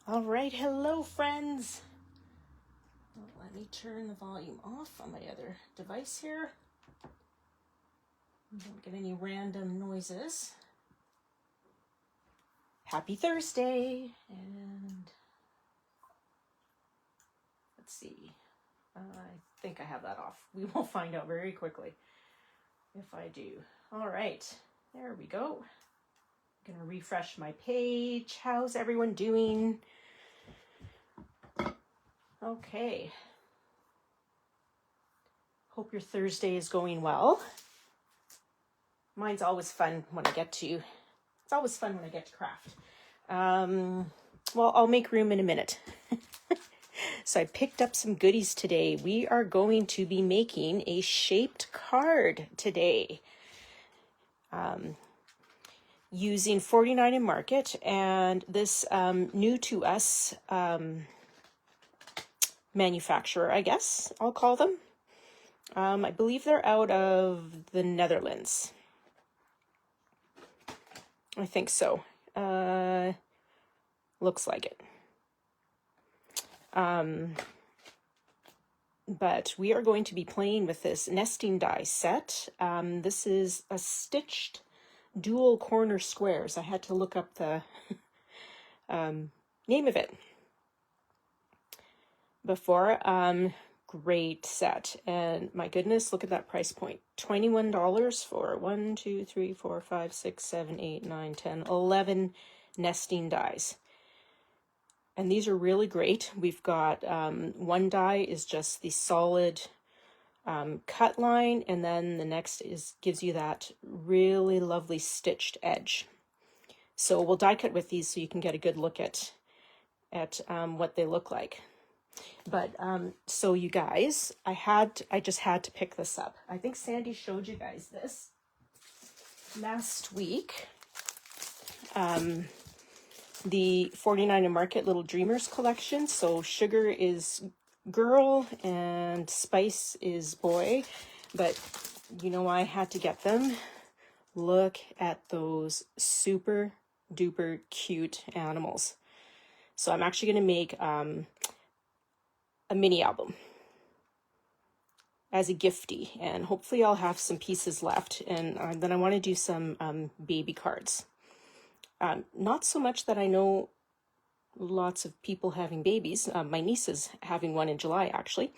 All right, hello friends. Well, let me turn the volume off on my other device here. Don't get any random noises. Happy Thursday, and let's see. I think I have that off. We will find out very quickly if I do. All right, there we go. I'm gonna refresh my page. How's everyone doing? Okay. Hope your Thursday is going well. Mine's always fun when I get to, it's always fun when I get to craft. Well, I'll make room in a minute. So I picked up some goodies today. We are going to be making a shaped card today. Using 49 in Market, and this new to us manufacturer, I guess I'll call them. I believe they're out of the Netherlands. I think so. Looks like it. But we are going to be playing with this nesting die set. This is a stitched dual corner squares. I had to look up the name of it before. Great set, and my goodness, look at that price point. $21 for 1, 2, 3, 4, 5, 6, 7, 8, 9, 10, 11 nesting dies. And these are really great. We've got one die is just the solid cut line, and then the next gives you that really lovely stitched edge. So we'll die cut with these so you can get a good look at what they look like. But so you guys, I just had to pick this up. I think Sandy showed you guys this last week. The 49 in Market Little Dreamers collection. So Sugar is girl and Spice is boy. But you know why I had to get them? Look at those super duper cute animals. So I'm actually going to make a mini album as a giftie, and hopefully I'll have some pieces left, and then I want to do some baby cards. Not so much that I know lots of people having babies. My niece is having one in July, actually,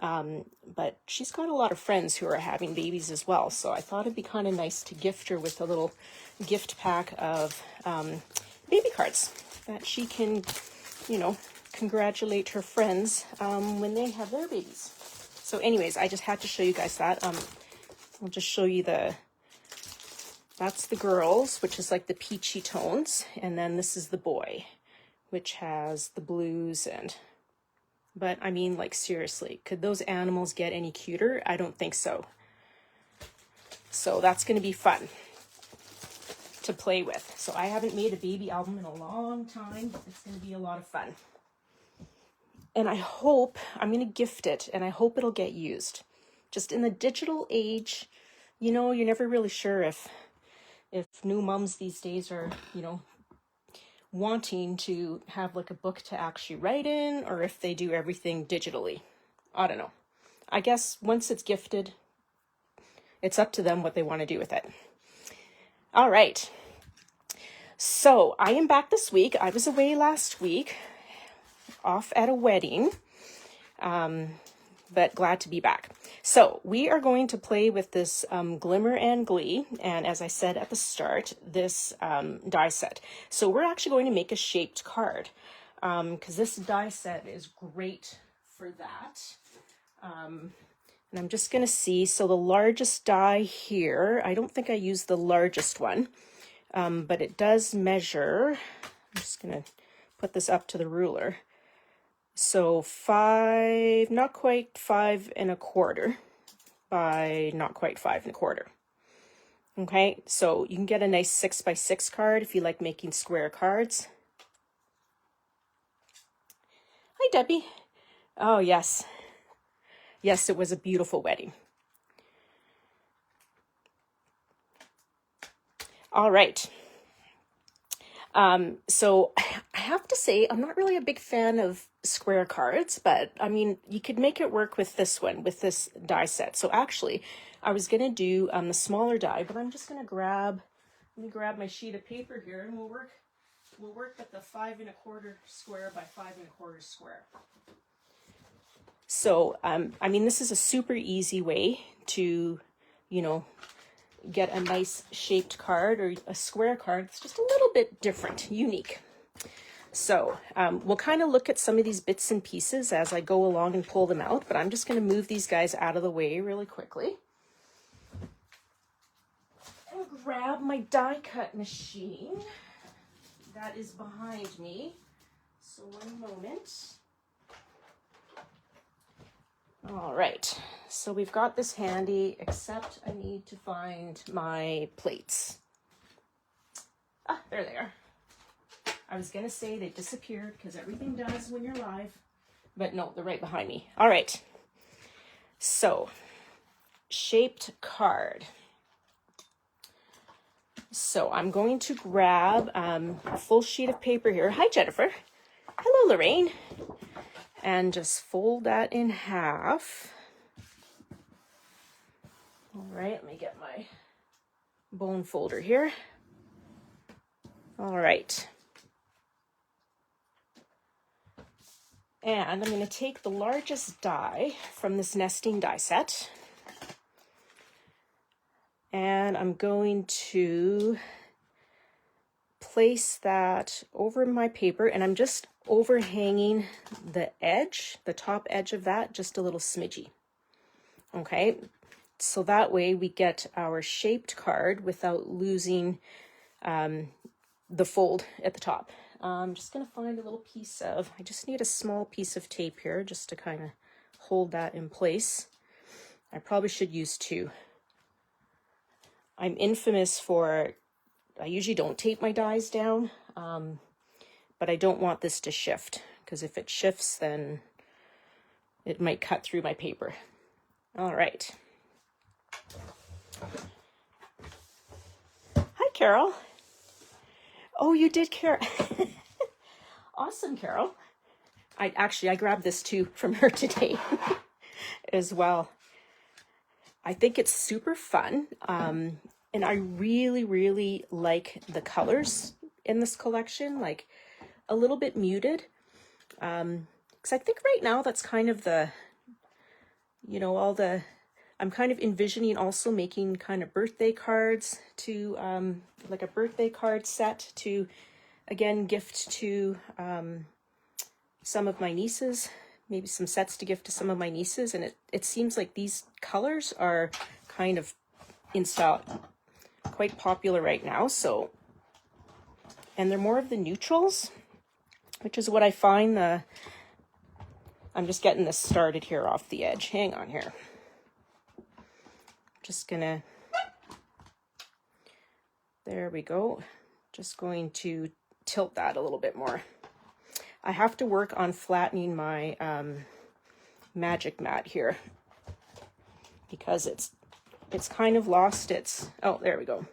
but she's got a lot of friends who are having babies as well, so I thought it'd be kind of nice to gift her with a little gift pack of baby cards that she can, you know, congratulate her friends when they have their babies. So anyways, I just had to show you guys that. I'll just show you that's the girls, which is like the peachy tones, and then this is the boy, which has the blues. But I mean, like, seriously, could those animals get any cuter? I don't think so. So that's going to be fun to play with. So I haven't made a baby album in a long time, but it's going to be a lot of fun. And I hope, I'm going to gift it, and I hope it'll get used. Just in the digital age, you know, you're never really sure if new mums these days are, you know, wanting to have like a book to actually write in, or if they do everything digitally. I don't know. I guess once it's gifted, it's up to them what they want to do with it. All right. So I am back this week. I was away last week, off at a wedding, but glad to be back. So we are going to play with this Glimmer and Glee, and as I said at the start, this die set. So we're actually going to make a shaped card, because this die set is great for that. And I'm just going to see, so the largest die here, I don't think I used the largest one, but it does measure, I'm just going to put this up to the ruler. So 5, not quite 5 1/4 by not quite 5 1/4. Okay, so you can get a nice 6 by 6 card if you like making square cards. Hi, Debbie. Oh, yes. Yes, it was a beautiful wedding. All right. So I have to say, I'm not really a big fan of square cards, but I mean, you could make it work with this one, with this die set. So actually, I was going to do the smaller die, but I'm just going to let me grab my sheet of paper here, and we'll work with the 5 1/4 square by 5 1/4 square. So, I mean, this is a super easy way to, you know, get a nice shaped card or a square card. It's just a little bit different, unique. So we'll kind of look at some of these bits and pieces as I go along and pull them out, but I'm just going to move these guys out of the way really quickly. And grab my die cut machine that is behind me. So one moment. All right, so we've got this handy, except I need to find my plates. Ah, there they are. I was gonna say they disappeared because everything does when you're live, but no, they're right behind me. All right, so shaped card. So I'm going to grab a full sheet of paper here. Hi, Jennifer. Hello, Lorraine. And just fold that in half. All right, let me get my bone folder here. All right. And I'm going to take the largest die from this nesting die set. And I'm going to place that over my paper, and I'm just overhanging the edge, the top edge of that, just a little smidgy. Okay, so that way we get our shaped card without losing the fold at the top. I'm just going to find a little piece of, I just need a small piece of tape here just to kind of hold that in place. I probably should use 2. I'm infamous for, I usually don't tape my dies down, but I don't want this to shift, because if it shifts, then it might cut through my paper. All right. Hi, Carol. Oh, you did, Carol. Awesome, Carol. I grabbed this too from her today as well. I think it's super fun. And I really, really like the colors in this collection, like a little bit muted. Because I think right now that's kind of the, you know, I'm kind of envisioning also making kind of birthday cards to, like a birthday card set to, again, gift to some of my nieces, maybe some sets to gift to some of my nieces. And it seems like these colors are kind of in style, quite popular right now. So, and they're more of the neutrals, which is what I find I'm just getting this started here off the edge. Hang on here. Just gonna, there we go. Just going to tilt that a little bit more. I have to work on flattening my magic mat here because it's kind of lost its, oh, there we go.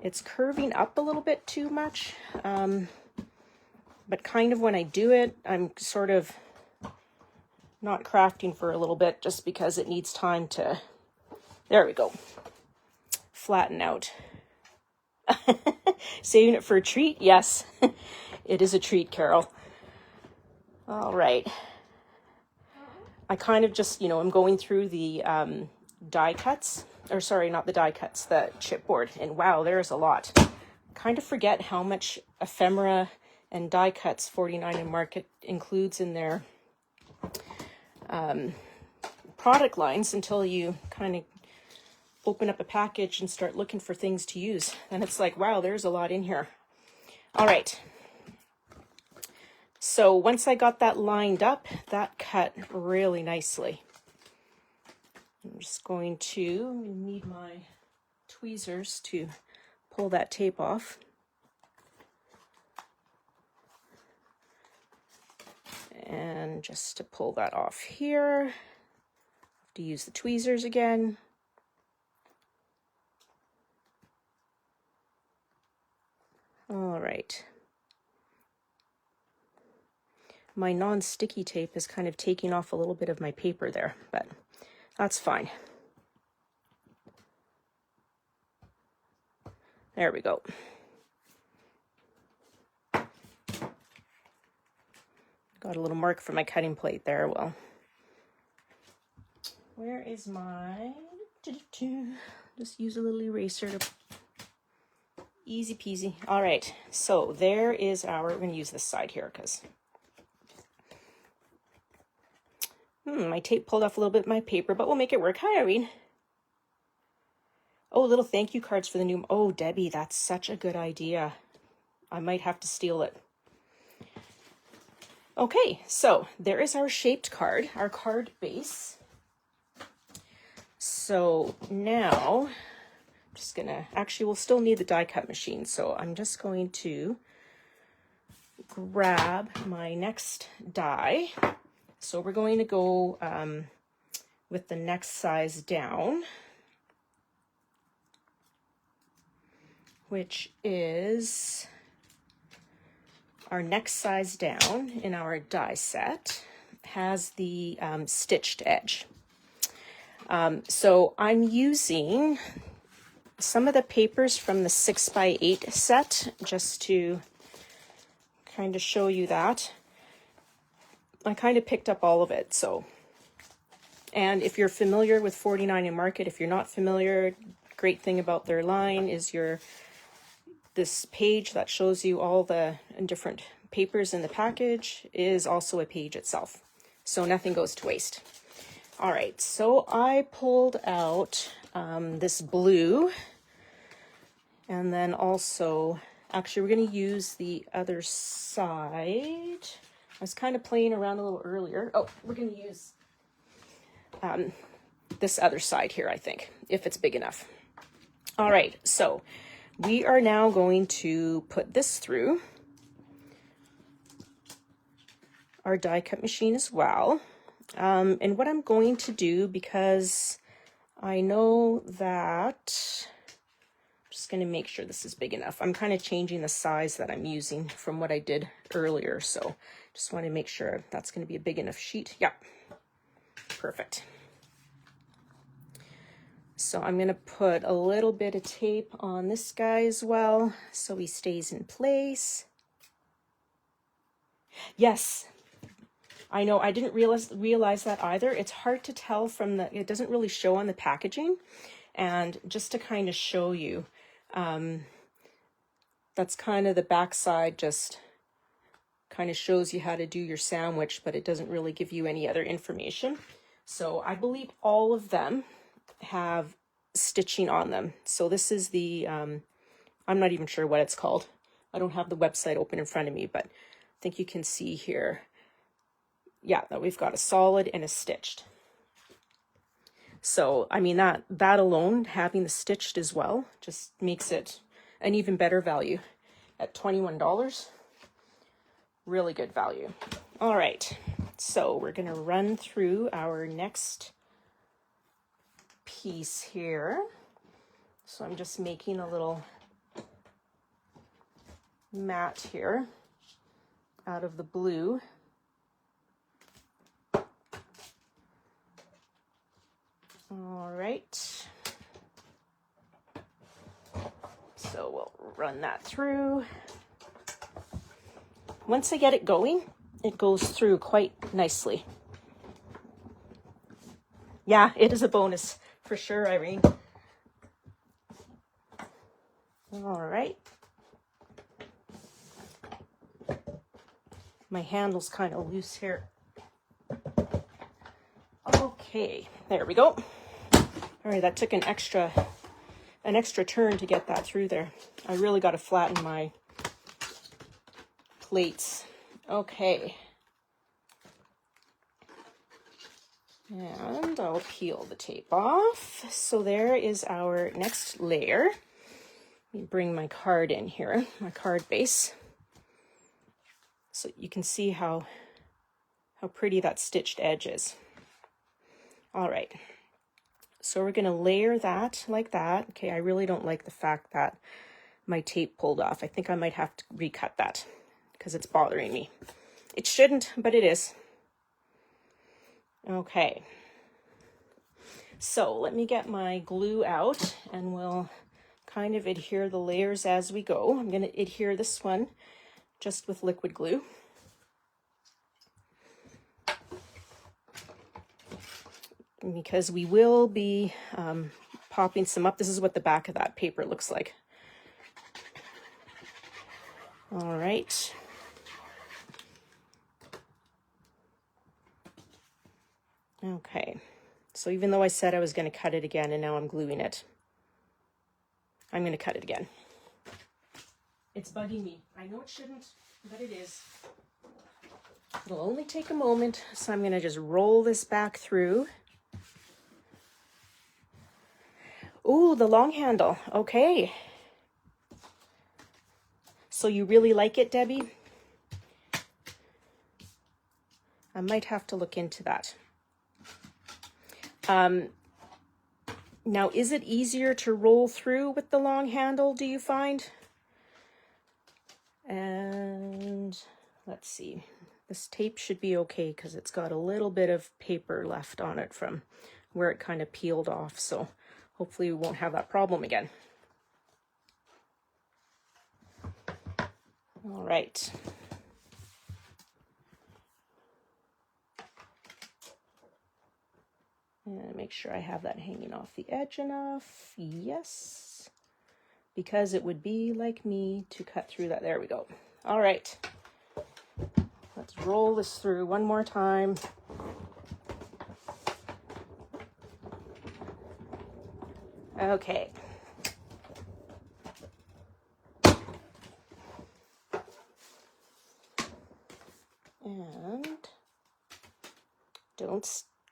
It's curving up a little bit too much, but kind of when I do it, I'm sort of not crafting for a little bit just because it needs time to, there we go, flatten out. Saving it for a treat? Yes, it is a treat, Carol. All right. I kind of just, you know, I'm going through the die cuts, or sorry, not the die cuts, the chipboard, and wow, there's a lot. Kind of forget how much ephemera and die cuts 49 and Market includes in their product lines until you kind of open up a package and start looking for things to use. And it's like, wow, there's a lot in here. All right. So once I got that lined up, that cut really nicely. I'm just going to need my tweezers to pull that tape off. And just to pull that off here, I have to use the tweezers again. All right. My non-sticky tape is kind of taking off a little bit of my paper there, but that's fine. There we go. Got a little mark for my cutting plate there. Well, where is my... Just use a little eraser to... Easy peasy. All right, so there is our... We're going to use this side here because... my tape pulled off a little bit of my paper, but we'll make it work. Hi, Irene. Oh, little thank you cards for the new... Oh, Debbie, that's such a good idea. I might have to steal it. Okay, so there is our shaped card, our card base. So now, I'm just gonna... Actually, we'll still need the die cut machine, so I'm just going to grab my next die. So we're going to go with the next size down, which is our next size down in our die set, has the stitched edge. So I'm using some of the papers from the 6x8 set just to kind of show you that. I kind of picked up all of it, so. And if you're familiar with 49 and Market, if you're not familiar, great thing about their line is this page that shows you all the different papers in the package is also a page itself. So nothing goes to waste. All right, so I pulled out this blue, and then also, actually we're gonna use the other side. I was kind of playing around a little earlier. Oh, we're going to use this other side here, I think, if it's big enough. All right, so we are now going to put this through our die cut machine as well. And what I'm going to do, because I know that, I'm just going to make sure this is big enough. I'm kind of changing the size that I'm using from what I did earlier, so just want to make sure that's going to be a big enough sheet. Yeah, perfect. So I'm going to put a little bit of tape on this guy as well, so he stays in place. Yes, I know, I didn't realize that either. It's hard to tell from it doesn't really show on the packaging. And just to kind of show you, that's kind of the backside, just kind of shows you how to do your sandwich, but it doesn't really give you any other information. So I believe all of them have stitching on them. So this is the, I'm not even sure what it's called. I don't have the website open in front of me, but I think you can see here. Yeah, that we've got a solid and a stitched. So, I mean, that alone, having the stitched as well, just makes it an even better value at $21. Really good value. All right, so we're going to run through our next piece here. So I'm just making a little mat here out of the blue. All right. So we'll run that through. Once I get it going, it goes through quite nicely. Yeah, it is a bonus for sure, Irene. All right. My handle's kind of loose here. Okay, there we go. All right, that took an extra turn to get that through there. I really got to flatten my plates. Okay. And I'll peel the tape off. So there is our next layer. Let me bring my card in here, my card base. So you can see how pretty that stitched edge is. All right. So we're going to layer that like that. Okay, I really don't like the fact that my tape pulled off. I think I might have to recut that because it's bothering me. It shouldn't, but it is. Okay. So let me get my glue out and we'll kind of adhere the layers as we go. I'm going to adhere this one just with liquid glue. Because we will be popping some up. This is what the back of that paper looks like. All right. Okay. So even though I said I was going to cut it again and now I'm gluing it, I'm going to cut it again. It's bugging me. I know it shouldn't, but it is. It'll only take a moment, so I'm going to just roll this back through. Ooh, the long handle. Okay. So you really like it, Debbie? I might have to look into that. Now, is it easier to roll through with the long handle, do you find? And let's see. This tape should be okay because it's got a little bit of paper left on it from where it kind of peeled off. So hopefully we won't have that problem again. All right. And make sure I have that hanging off the edge enough. Yes. Because it would be like me to cut through that. There we go. All right. Let's roll this through one more time. Okay. And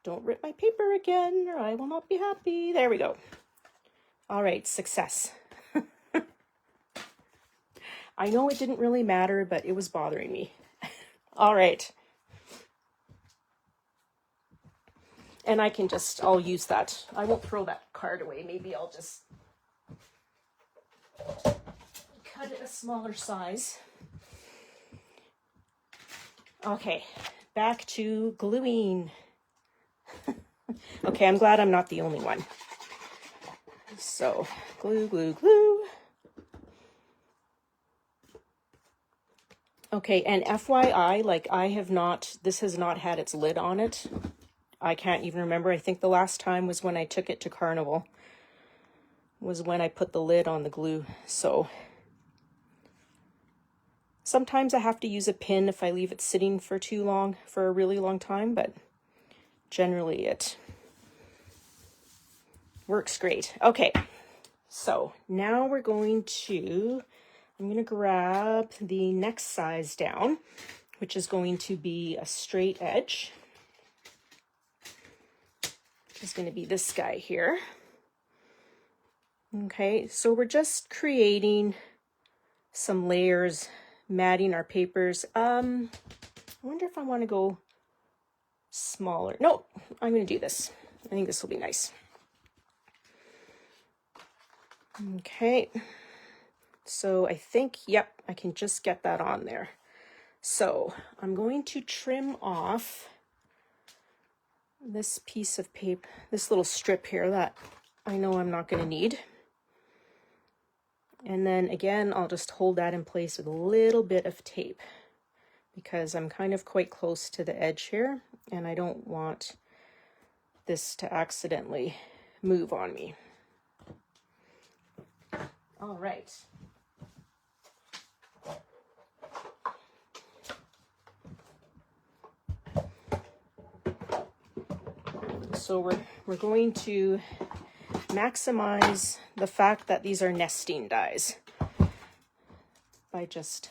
don't rip my paper again or I will not be happy. There we go. All right, success. I know it didn't really matter, but it was bothering me. All right. And I'll use that. I won't throw that card away. Maybe I'll just cut it a smaller size. Okay, back to gluing. Okay, I'm glad I'm not the only one. So, glue, glue, glue. Okay, and FYI, this has not had its lid on it. I can't even remember. I think the last time was when I took it to Carnival, was when I put the lid on the glue. So sometimes I have to use a pin if I leave it sitting for too long, for a really long time, but generally it works great. Okay, so now I'm going to grab the next size down, which is going to be a straight edge, which is going to be this guy here. Okay, so we're just creating some layers, matting our papers. I wonder if I want to go smaller. No, I'm going to do this. I think this will be nice. Okay, so I think, yep, I can just get that on there. So I'm going to trim off this piece of paper, this little strip here that I know I'm not going to need. And then again, I'll just hold that in place with a little bit of tape because I'm kind of quite close to the edge here and I don't want this to accidentally move on me. All right. So we're going to maximize the fact that these are nesting dies by just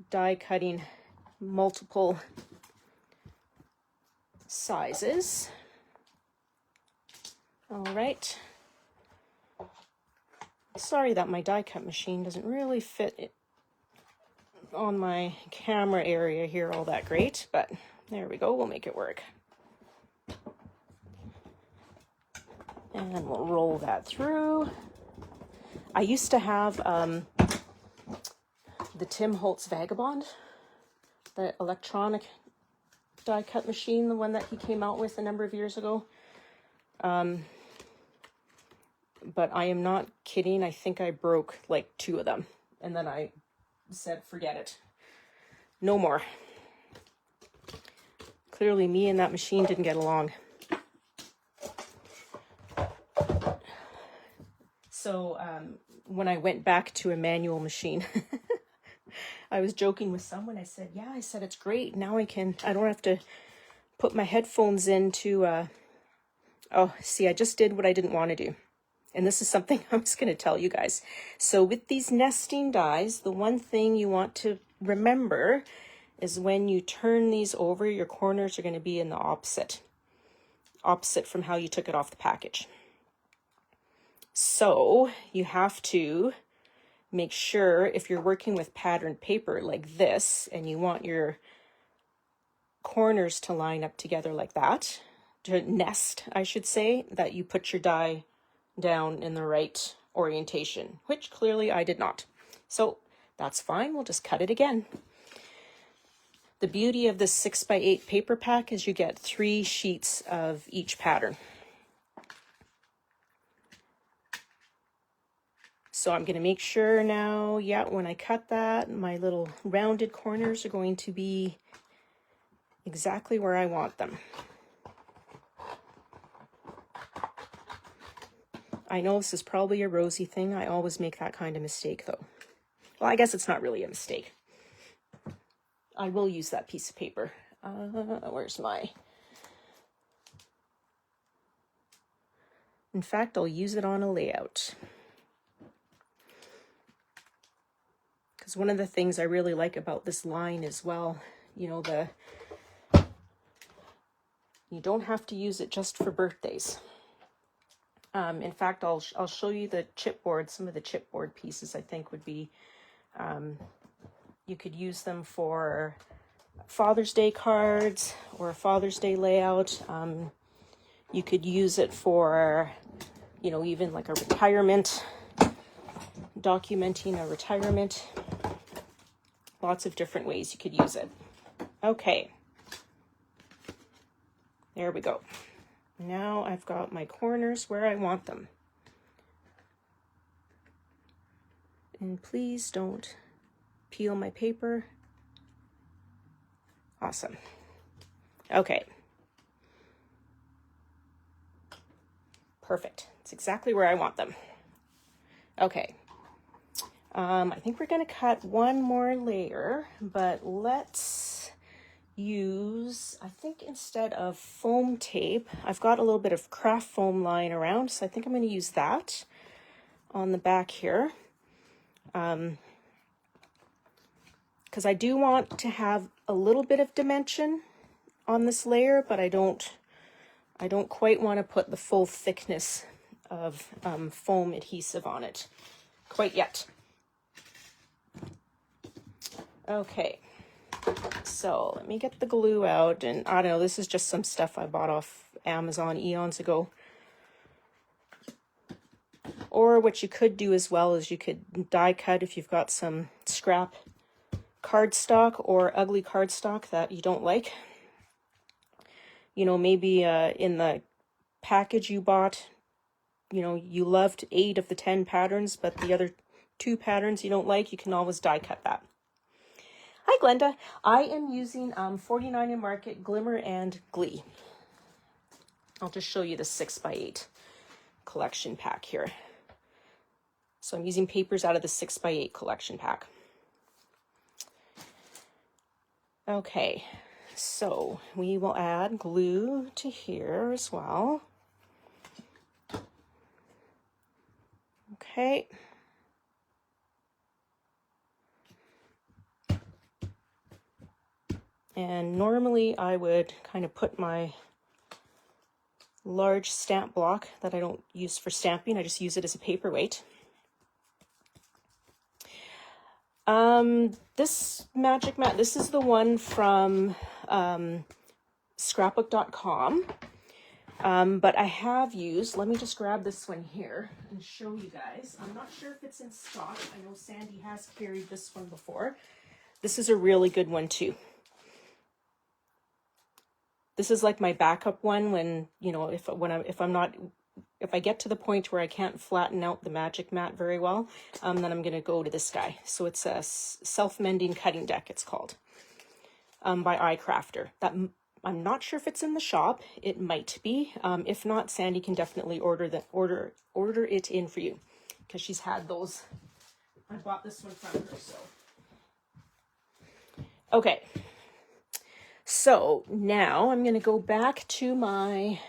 die cutting multiple sizes. All right. Sorry that my die cut machine doesn't really fit it on my camera area here all that great, but there we go, we'll make it work. And we'll roll that through. I used to have the Tim Holtz Vagabond, the electronic die cut machine, the one that he came out with a number of years ago. But I am not kidding. I think I broke like 2 of them. And then I said, forget it. No more. Clearly me and that machine didn't get along. So when I went back to a manual machine, I was joking with someone. I said, yeah, I said, it's great. Now I don't have to put my headphones in to, oh, see, I just did what I didn't want to do. And this is something I'm just going to tell you guys. So with these nesting dies, the one thing you want to remember is when you turn these over, your corners are going to be in the opposite from how you took it off the package. So you have to make sure, if you're working with patterned paper like this, and you want your corners to line up together like that, to nest, I should say, that you put your die down in the right orientation, which clearly I did not. So that's fine, we'll just cut it again. The beauty of this 6x8 paper pack is you get 3 sheets of each pattern. So I'm going to make sure now, yeah, when I cut that, my little rounded corners are going to be exactly where I want them. I know this is probably a Rosie thing. I always make that kind of mistake though. Well, I guess it's not really a mistake. I will use that piece of paper. Where's my... In fact, I'll use it on a layout. Because one of the things I really like about this line as well, you know, you don't have to use it just for birthdays. In fact, I'll show you the chipboard. Some of the chipboard pieces I think would be, you could use them for Father's Day cards or a Father's Day layout. You could use it for, you know, even like a retirement, documenting a retirement. Lots of different ways you could use it. Okay. There we go. Now I've got my corners where I want them. And please don't peel my paper. Awesome. Okay. Perfect. It's exactly where I want them. Okay. I think we're going to cut one more layer, but let's use, I think instead of foam tape, I've got a little bit of craft foam lying around, so I think I'm going to use that on the back here. Because I do want to have a little bit of dimension on this layer, but I don't quite want to put the full thickness of foam adhesive on it quite yet. Okay, so let me get the glue out, and I don't know, this is just some stuff I bought off Amazon eons ago. Or what you could do as well is you could die cut if you've got some scrap cardstock or ugly cardstock that you don't like. You know, maybe in the package you bought, you know, you loved 8 of the 10 patterns, but the other 2 patterns you don't like, you can always die cut that. Hi, Glenda. I am using 49 in Market Glimmer and Glee. I'll just show you the 6x8 collection pack here. So I'm using papers out of the 6x8 collection pack. Okay, so we will add glue to here as well. Okay. And normally I would kind of put my large stamp block that I don't use for stamping, I just use it as a paperweight. This magic mat, this is the one from scrapbook.com. But I have used, let me just grab this one here and show you guys. I'm not sure if it's in stock. I know Sandy has carried this one before. This is a really good one too. This is like my backup one when, you know, if I get to the point where I can't flatten out the magic mat very well, then I'm going to go to this guy. So it's a self-mending cutting deck, it's called, by iCrafter. That I'm not sure if it's in the shop. It might be. If not, Sandy can definitely order it in for you, because she's had those. I bought this one from her, so. Okay. So now I'm going to go back to my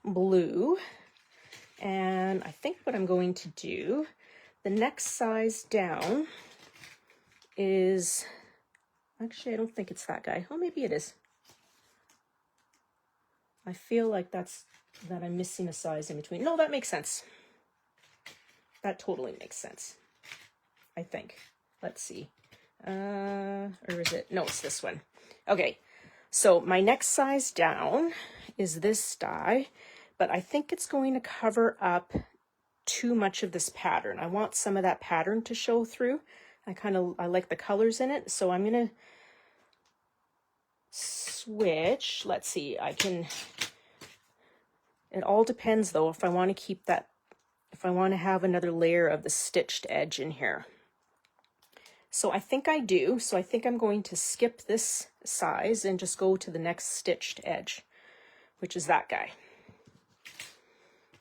blue, and I think what I'm going to do, the next size down is, actually I don't think it's that guy. Oh, maybe it is. I feel like that I'm missing a size in between. No, that makes sense. That totally makes sense, I think. Let's see. Or is it? No, it's this one. Okay. So my next size down is this die, but I think it's going to cover up too much of this pattern. I want some of that pattern to show through. I like the colors in it, so I'm going to switch. Let's see, it all depends though if I want to keep that, if I want to have another layer of the stitched edge in here. So I think I do. So I think I'm going to skip this size and just go to the next stitched edge, which is that guy.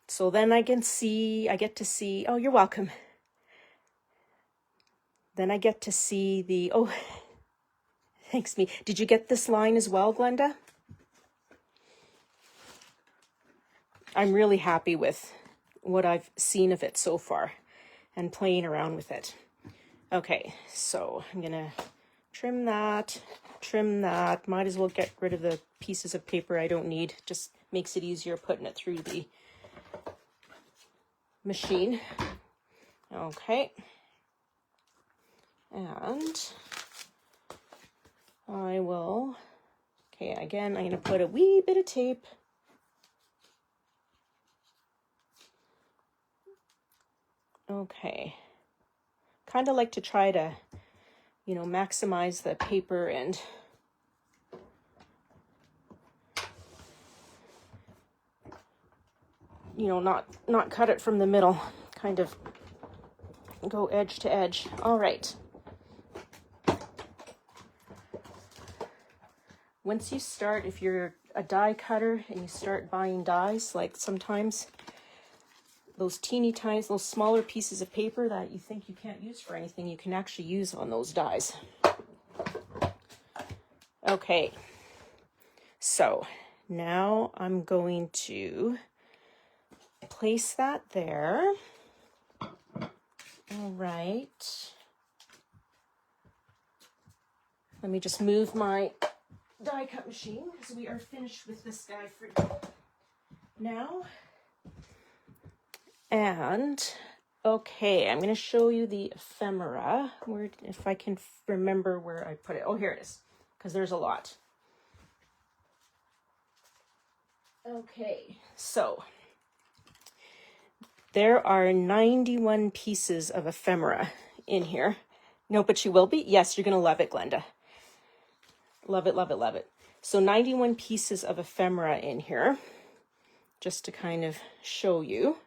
So then I get to see, oh, you're welcome. Then I get to see the, oh, thanks me. Did you get this line as well, Glenda? I'm really happy with what I've seen of it so far and playing around with it. Okay, so I'm gonna trim that. Might as well get rid of the pieces of paper I don't need. Just makes it easier putting it through the machine. Okay. And I will, okay, again, I'm gonna put a wee bit of tape. Okay. Kind of like to try to, you know, maximize the paper and you know, not cut it from the middle, kind of go edge to edge. All right. Once you start, if you're a die cutter and you start buying dies, like sometimes those teeny tiny, those smaller pieces of paper that you think you can't use for anything, you can actually use on those dies. Okay, so now I'm going to place that there. All right. Let me just move my die cut machine because we are finished with this guy for now. And okay, I'm going to show you the ephemera, where, if I can remember where I put it. Oh, here it is, because there's a lot. Okay, so there are 91 pieces of ephemera in here. No, but you will be. Yes, you're going to love it, Glenda. Love it, love it, love it. So 91 pieces of ephemera in here, just to kind of show you.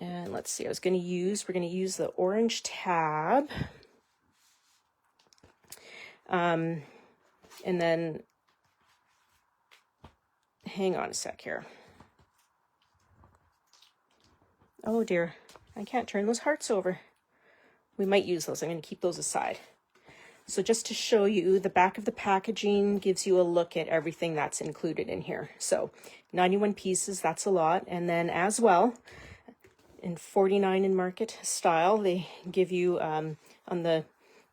And let's see, we're going to use the orange tab. And then, hang on a sec here. Oh dear, I can't turn those hearts over. We might use those, I'm going to keep those aside. So just to show you, the back of the packaging gives you a look at everything that's included in here. So 91 pieces, that's a lot. And then as well, in 49 in Market style, they give you, on the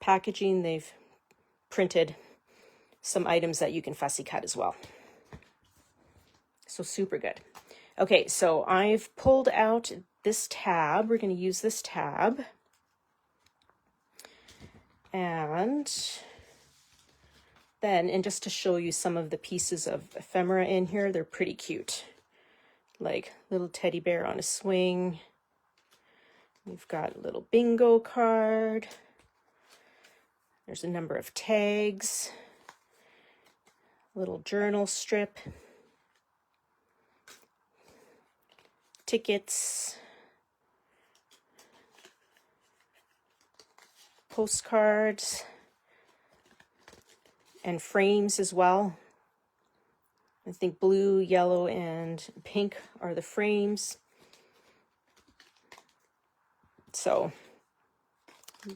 packaging, they've printed some items that you can fussy cut as well. So super good. Okay, so I've pulled out this tab. We're going to use this tab. And Then, and just to show you some of the pieces of ephemera in here, they're pretty cute. Like little teddy bear on a swing. We've got a little bingo card. There's a number of tags. Little journal strip. Tickets. Postcards. And frames as well. I think blue, yellow, and pink are the frames. So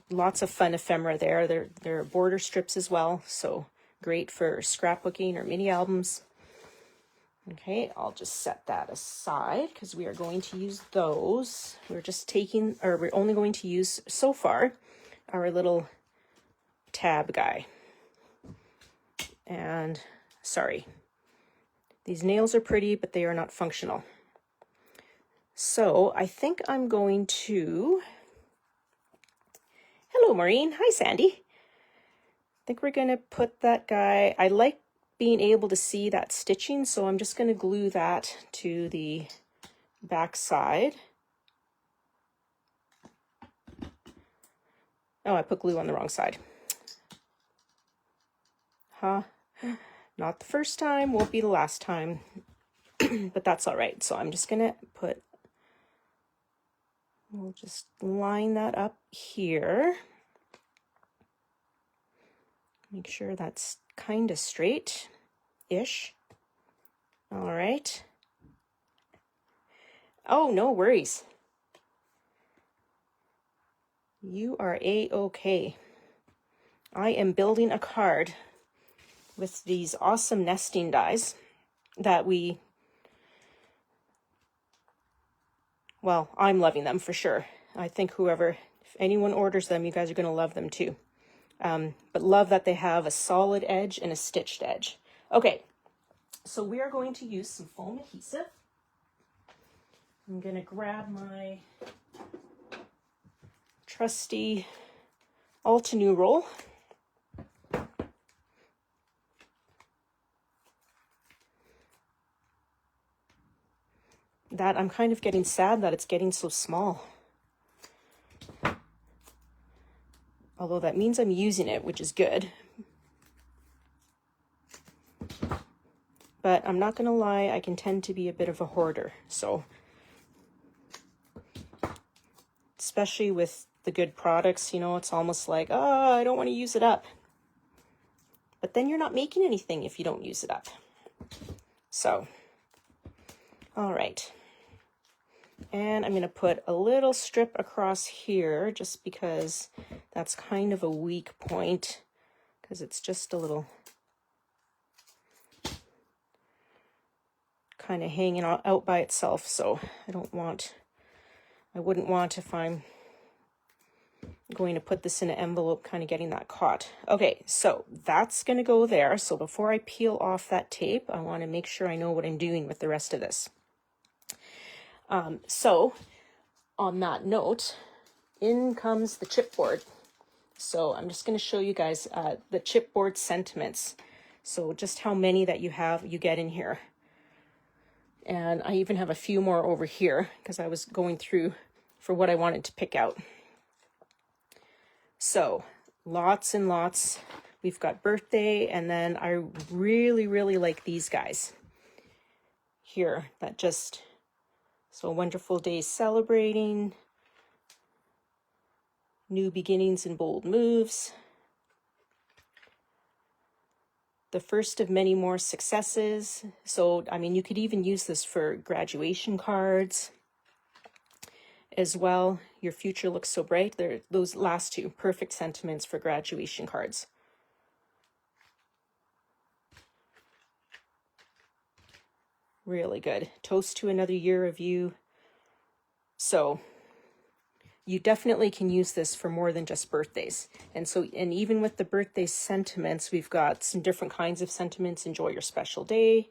lots of fun ephemera there. There are border strips as well, so great for scrapbooking or mini albums. Okay, I'll just set that aside because we are going to use those. We're only going to use so far our little tab guy. And sorry, these nails are pretty, but they are not functional. So I think I'm going to, hello Maureen, hi Sandy. I think we're gonna put that guy, I like being able to see that stitching, so I'm just gonna glue that to the back side. Oh, I put glue on the wrong side. Huh? Not the first time, won't be the last time, but that's all right. So I'm just gonna we'll just line that up here. Make sure that's kind of straight-ish. All right. Oh, no worries. You are A-okay. I am building a card with these awesome nesting dies that well, I'm loving them for sure. I think if anyone orders them, you guys are going to love them too. But love that they have a solid edge and a stitched edge. Okay, so we are going to use some foam adhesive. I'm going to grab my trusty Altenew roll. That I'm kind of getting sad that it's getting so small. Although that means I'm using it, which is good. But I'm not gonna lie, I can tend to be a bit of a hoarder. So, especially with the good products, you know, it's almost like, oh, I don't want to use it up. But then you're not making anything if you don't use it up. So, all right. And I'm going to put a little strip across here just because that's kind of a weak point, because it's just a little kind of hanging out by itself. So I wouldn't want if I'm going to put this in an envelope kind of getting that caught. Okay, so that's going to go there. So before I peel off that tape, I want to make sure I know what I'm doing with the rest of this. So on that note, in comes the chipboard. So I'm just going to show you guys the chipboard sentiments. So just how many that you get in here. And I even have a few more over here because I was going through for what I wanted to pick out. So lots and lots. We've got birthday, and then I really, really like these guys here that just... So wonderful days celebrating, new beginnings and bold moves, the first of many more successes. So, I mean, you could even use this for graduation cards as well. Your future looks so bright. Those last two, perfect sentiments for graduation cards. Really good. Toast to another year of you. So you definitely can use this for more than just birthdays. And even with the birthday sentiments, we've got some different kinds of sentiments. Enjoy your special day,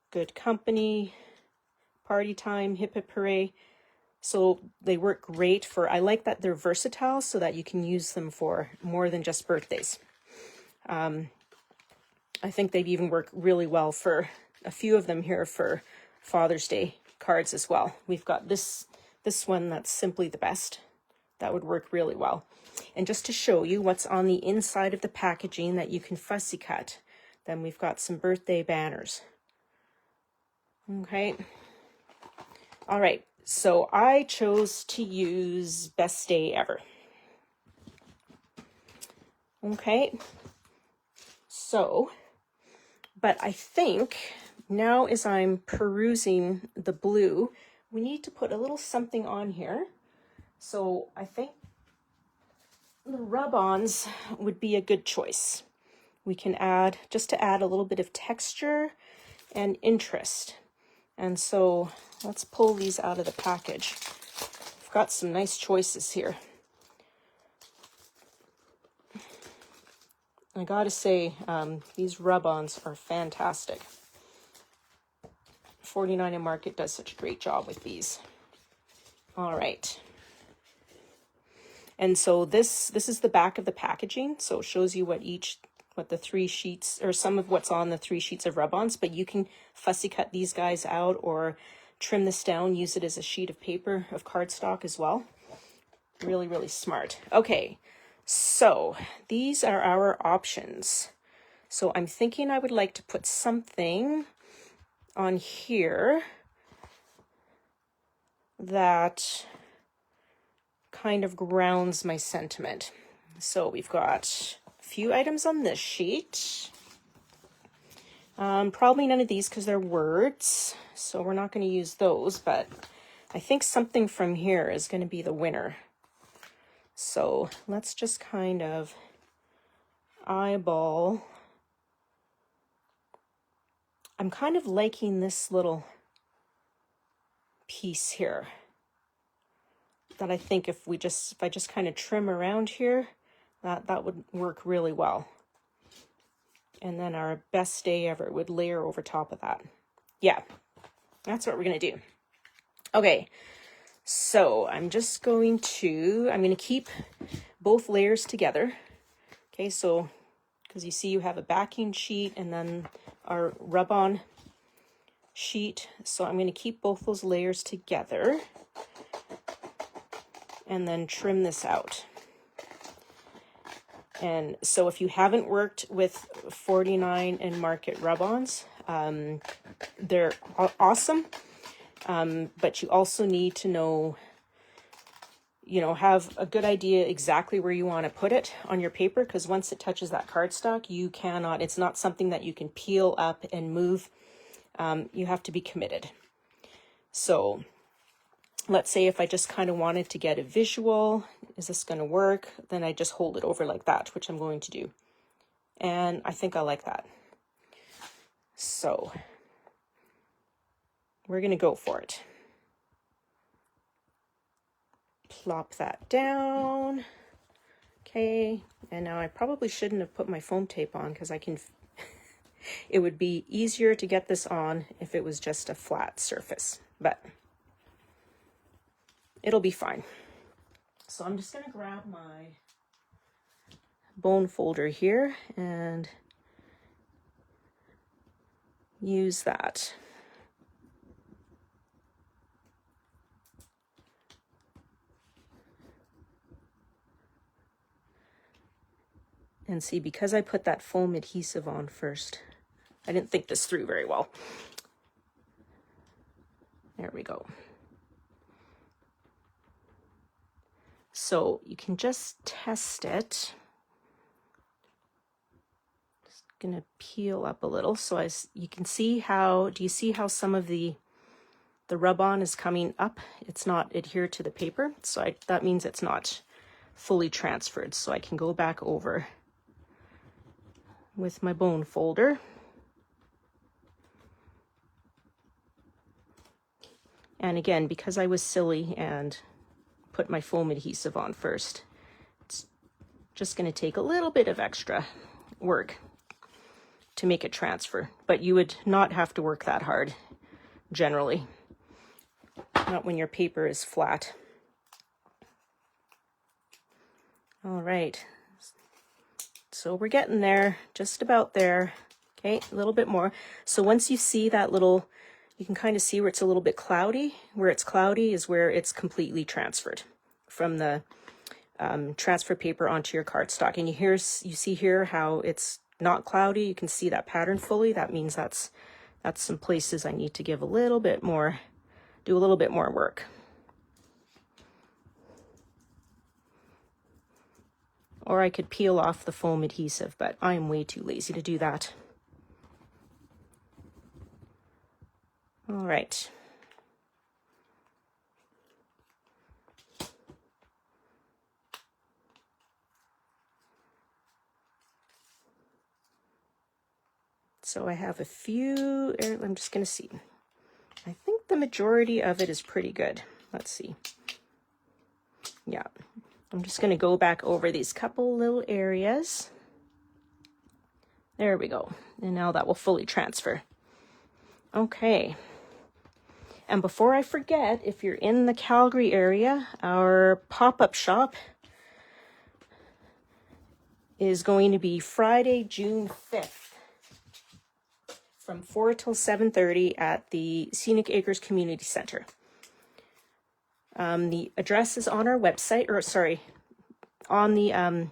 good company, party time, hip hip hooray. So they work great I like that they're versatile so that you can use them for more than just birthdays. I think they've even worked really well for a few of them here for Father's Day cards as well. We've got this one that's simply the best. That would work really well. And just to show you what's on the inside of the packaging that you can fussy cut, then we've got some birthday banners. Okay. All right. So I chose to use Best Day Ever. Okay. So, but I think now as I'm perusing the blue, we need to put a little something on here. So I think the rub-ons would be a good choice. We can add, just to add a little bit of texture and interest. And so let's pull these out of the package. I've got some nice choices here. I gotta say, these rub-ons are fantastic. 49 and Market does such a great job with these. All right. And so this is the back of the packaging. So it shows you what the 3 sheets, or some of what's on the 3 sheets of rub-ons, but you can fussy cut these guys out or trim this down, use it as a sheet of paper of cardstock as well. Really, really smart. Okay, so these are our options. So I'm thinking I would like to put something on here that kind of grounds my sentiment. So we've got a few items on this sheet. Probably none of these because they're words, so we're not going to use those, but I think something from here is going to be the winner. So let's just kind of eyeball. I'm kind of liking this little piece here that I think if I just kind of trim around here, that would work really well. And then our Best Day Ever would layer over top of that. Yeah, that's what we're going to do. Okay, so I'm going to keep both layers together. Okay, so because you see you have a backing sheet and then our rub-on sheet. So I'm going to keep both those layers together and then trim this out. And so if you haven't worked with 49 and Market rub-ons, they're awesome. But you also need to know, have a good idea exactly where you want to put it on your paper, because once it touches that cardstock, it's not something that you can peel up and move. You have to be committed. So let's say if I just kind of wanted to get a visual, is this going to work? Then I just hold it over like that, which I'm going to do. And I think I like that. So we're going to go for it. Plop that down. Okay. And now I probably shouldn't have put my foam tape on because it would be easier to get this on if it was just a flat surface, but it'll be fine. So I'm just going to grab my bone folder here and use that. And see, because I put that foam adhesive on first, I didn't think this through very well. There we go. So you can just test it. Just gonna peel up a little so you can see how, do you see how some of the rub-on is coming up? It's not adhered to the paper, so that means it's not fully transferred. So I can go back over with my bone folder. And again, because I was silly and put my foam adhesive on first, it's just going to take a little bit of extra work to make it transfer, but you would not have to work that hard generally, not when your paper is flat. All right, so we're getting there, just about there. Okay, a little bit more. So once you see that little, you can kind of see where it's a little bit cloudy. Where it's cloudy is where it's completely transferred from the transfer paper onto your cardstock. And you see here how it's not cloudy. You can see that pattern fully. That means that's some places I need to give a little bit more, do a little bit more work. Or I could peel off the foam adhesive, but I'm way too lazy to do that. All right. So I have a few, I'm just going to see. I think the majority of it is pretty good. Let's see. Yeah, I'm just going to go back over these couple little areas. There we go. And now that will fully transfer. Okay. And before I forget, if you're in the Calgary area, our pop-up shop is going to be Friday, June 5th from 4 till 7:30 at the Scenic Acres Community Center. The address is on our website, or sorry, on the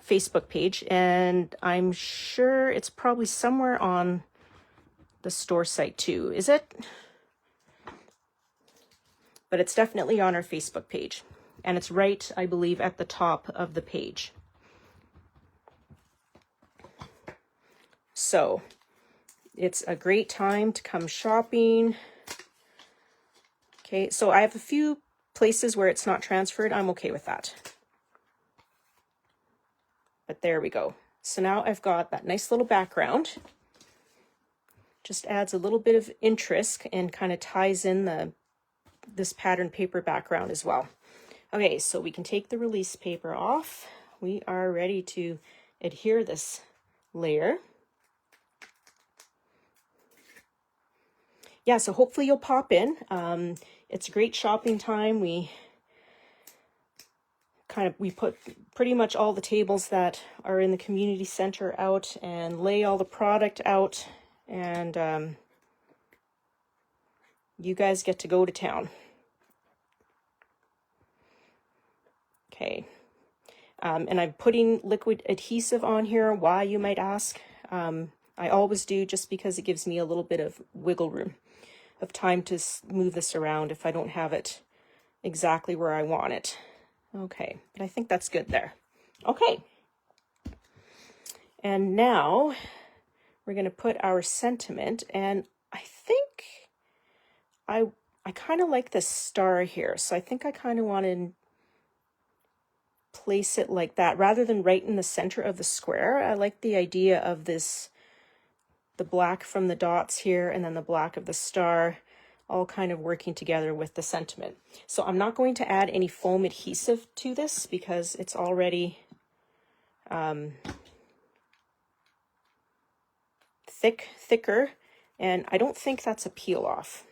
Facebook page, and I'm sure it's probably somewhere on the store site too. Is it? But it's definitely on our Facebook page, and it's right, I believe, at the top of the page. So it's a great time to come shopping. Okay, so I have a few places where it's not transferred. I'm okay with that. But there we go. So now I've got that nice little background. Just adds a little bit of interest and kind of ties in this pattern paper background as well. Okay, so we can take the release paper off. We are ready to adhere this layer. Yeah, so hopefully you'll pop in. It's a great shopping time. We put pretty much all the tables that are in the community center out and lay all the product out, and you guys get to go to town. Okay. And I'm putting liquid adhesive on here. Why, you might ask? I always do, just because it gives me a little bit of wiggle room of time to move this around if I don't have it exactly where I want it. Okay, but I think that's good there. Okay. And now we're going to put our sentiment, and I think I kind of like this star here, so I think I kind of want to place it like that rather than right in the center of the square. I like the idea of this, the black from the dots here and then the black of the star, all kind of working together with the sentiment. So I'm not going to add any foam adhesive to this because it's already thicker, and I don't think that's a peel off.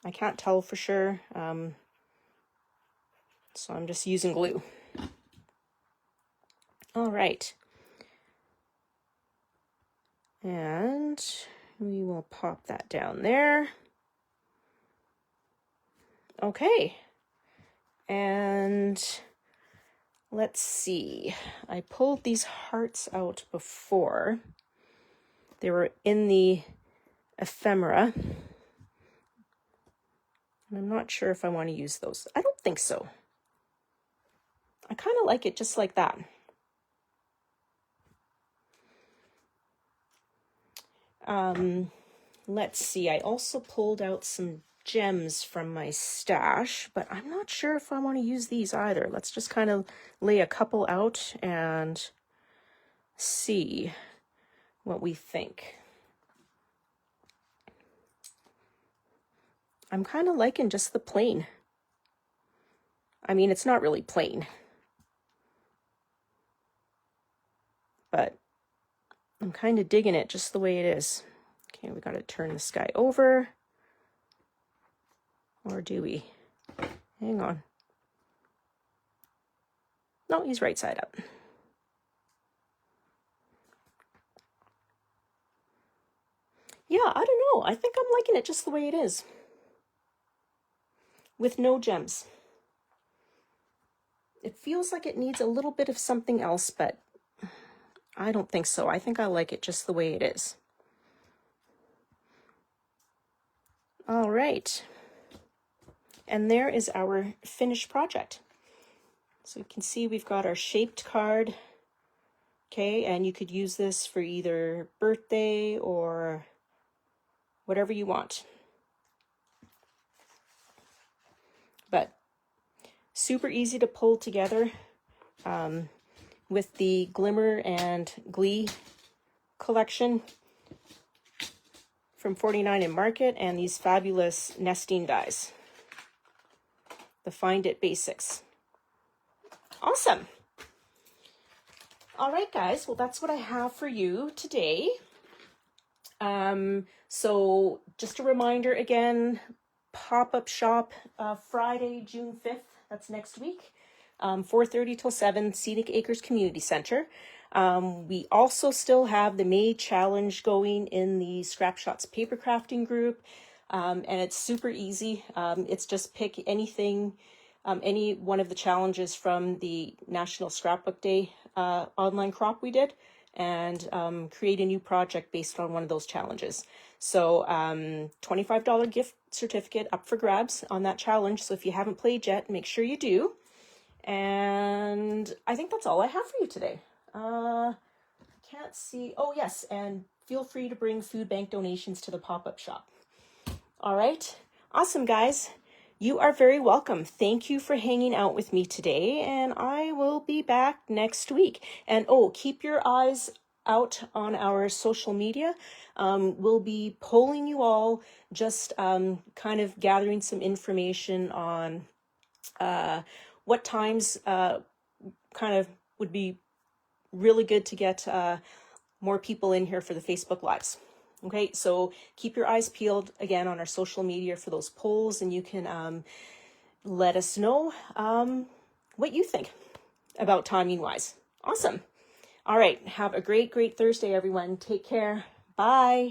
I can't tell for sure. So I'm just using glue. All right. And we will pop that down there. Okay. And let's see. I pulled these hearts out before. They were in the ephemera. And I'm not sure if I want to use those. I don't think so. I kind of like it just like that. Let's see. I also pulled out some gems from my stash, but I'm not sure if I want to use these either. Let's just kind of lay a couple out and see what we think. I'm kind of liking just the plain. I mean, it's not really plain, but I'm kind of digging it just the way it is. Okay, we got to turn this guy over. Or do we? Hang on. No, he's right side up. Yeah, I don't know. I think I'm liking it just the way it is, with no gems. It feels like it needs a little bit of something else, but I don't think so. I think I like it just the way it is. All right. And there is our finished project. So you can see we've got our shaped card. Okay, and you could use this for either birthday or whatever you want. But super easy to pull together with the Glimmer and Glee collection from 49 in Market, and these fabulous nesting dies, the FINDit Basics. Awesome. All right, guys. Well, that's what I have for you today. So just a reminder again, pop-up shop Friday, June 5th. That's next week. 4:30 till 7, Scenic Acres Community Center. We also still have the May challenge going in the Scrap Shotz paper crafting group. And it's super easy. It's just pick anything, any one of the challenges from the National Scrapbook Day online crop we did, and create a new project based on one of those challenges. So $25 gift certificate up for grabs on that challenge. So if you haven't played yet, make sure you do. And I think that's all I have for you today. Can't see. Oh, yes. And feel free to bring food bank donations to the pop-up shop. All right. Awesome, guys. You are very welcome. Thank you for hanging out with me today, and I will be back next week. And oh, keep your eyes out on our social media. We'll be polling you all, just kind of gathering some information on what times kind of would be really good to get more people in here for the Facebook Lives. Okay, so keep your eyes peeled again on our social media for those polls, and you can let us know what you think about timing wise. Awesome. All right, have a great Thursday, everyone. Take care. Bye.